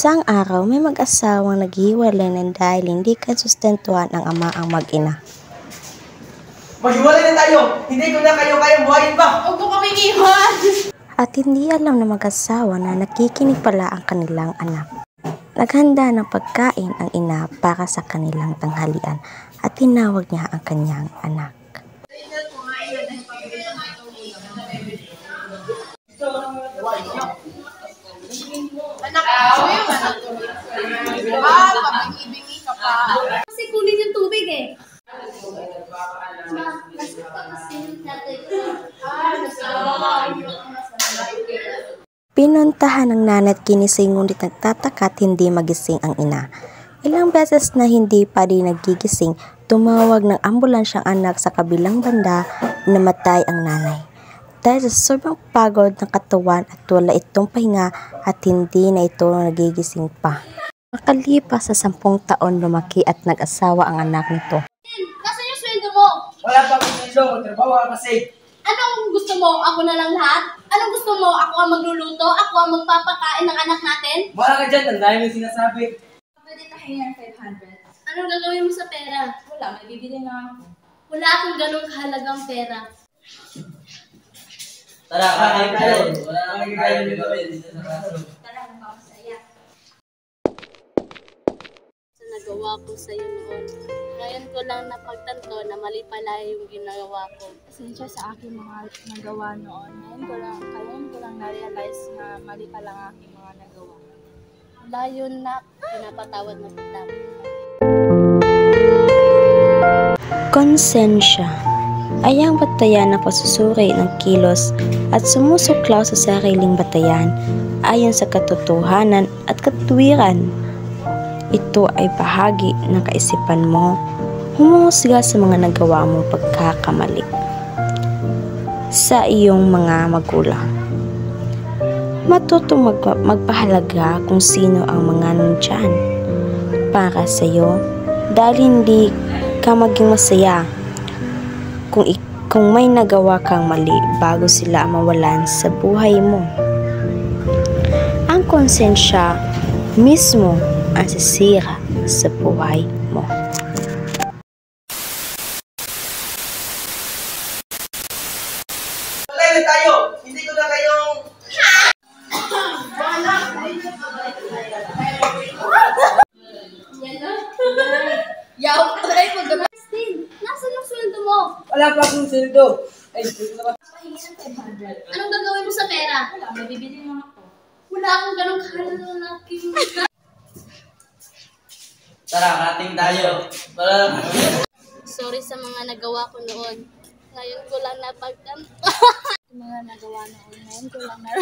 Isang araw, may mag-asawang naghiwalay ng dahil hindi kasustentuhan ng ama ang mag-ina. Maghiwalay na tayo! Hindi ko na kayo kayang buhayin pa! Huwag ko kaming iwan! At hindi alam ng mag-asawa na nakikinig pala ang kanilang anak. Naghanda ng pagkain ang ina para sa kanilang tanghalian at tinawag niya ang kanyang anak. Anak, so yung anak ko. Pabingi-bingi ka pa. Kasi kunin yung tubig eh. Pinuntahan ng nanay at ginising ngunit nagtataka at hindi magising ang ina. Ilang beses na hindi pa rin nagigising, tumawag ng ambulansya ang anak sa kabilang banda, namatay ang nanay. Dahil sa sobrang pagod ng katawan at wala itong pahinga at hindi na ito nagigising pa. Makalipas sa 10 taon, lumaki at nag-asawa ang anak nito. Nasaan yung sweldo mo? Wala pa akong sweldo, trabaho kasi. Anong gusto mo? Ako na lang lahat? Anong gusto mo? Ako ang magluluto? Ako ang magpapakain ng anak natin? Wala ka dyan, tandaan mo yung sinasabi. Pwede tayo ng 500. Anong gagawin mo sa pera? Wala, may bibili na ako. Wala akong ganong kahalagang pera. Tara, kakain tayo. Wala kang kaya nyo gawin dito sa classroom. Tara, magpapasaya. Sa nagawa ko sa'yo noon, ngayon ko lang napagtanto na mali pala yung ginagawa ko. Pasensya sa aking mga nagawa noon. Ngayon ko lang na-realize na mali pala ang aking mga nagawa. Wala yun na, pinapatawad na kita. Konsensya ay ang batayan na pasusuri ng kilos at sumusuklaw sa sariling batayan ayon sa katotohanan at katuwiran. Ito ay bahagi ng kaisipan mo, humusga sa mga nagawa mong pagkakamali sa iyong mga magulang. Matutong magpahalaga kung sino ang mga nandyan para sa iyo dahil hindi ka maging masaya kung may nagawa kang mali bago sila mawalan sa buhay mo. Ang konsensya mismo ang sisira sa buhay mo. Maghiwalay na tayo! Hindi ko na kayong... Yaw ka rin magdama. Christine, nasaan yung sweldo mo? Wala pa akong sweldo. Ay, dito na ba? Pahingi ng 500. Anong gagawin mo sa pera? Wala, may bibili na ako. Wala akong ganong kahalaking... Tara, kating tayo. Sorry sa mga nagawa ko noon. Ngayon ko lang napagtanto. Mga nagawa noon, ngayon ko lang na